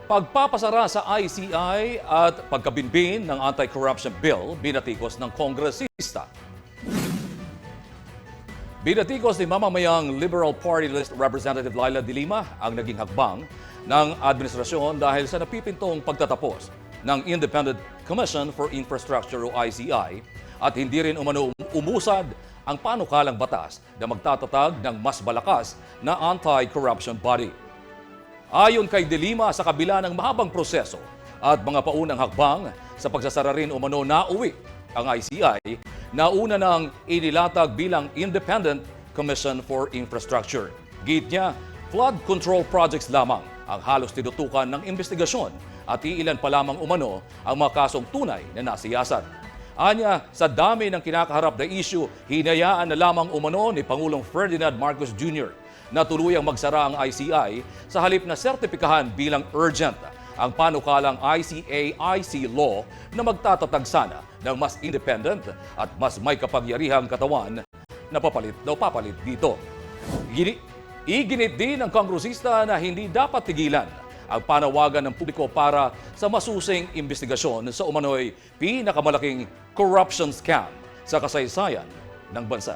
Pagpapasara sa ICI at pagkabinbin ng anti-corruption bill binatikos ng kongresista. Binatikos ni mamamayang Liberal Party List Representative Laila De Lima ang naging hakbang ng administrasyon dahil sa napipintong pagtatapos ng Independent Commission for Infrastructure o ICI at hindi rin umano umusad ang panukalang batas na magtatatag ng mas malakas na anti-corruption body. Ayon kay De Lima, sa kabila ng mahabang proseso at mga paunang hakbang sa pagsasara rin umano na uwi ang ICI, nauna nang inilatag bilang Independent Commission for Infrastructure. Git niya, flood control projects lamang ang halos tinutukan ng investigasyon at iilan pa lamang umano ang mga kasong tunay na nasiyasan. Anya, sa dami ng kinakaharap na issue, hinayaan na lamang umano ni Pangulong Ferdinand Marcos Jr. na tuluyang magsara ang ICI sa halip na sertipikahan bilang urgent ang panukalang ICA-IC law na magtatatag sana ng mas independent at mas may kapangyarihang katawan na papalit dito. Iginit din ng kongresista na hindi dapat tigilan ang panawagan ng publiko para sa masusing investigasyon sa umano'y pinakamalaking corruption scam sa kasaysayan ng bansa.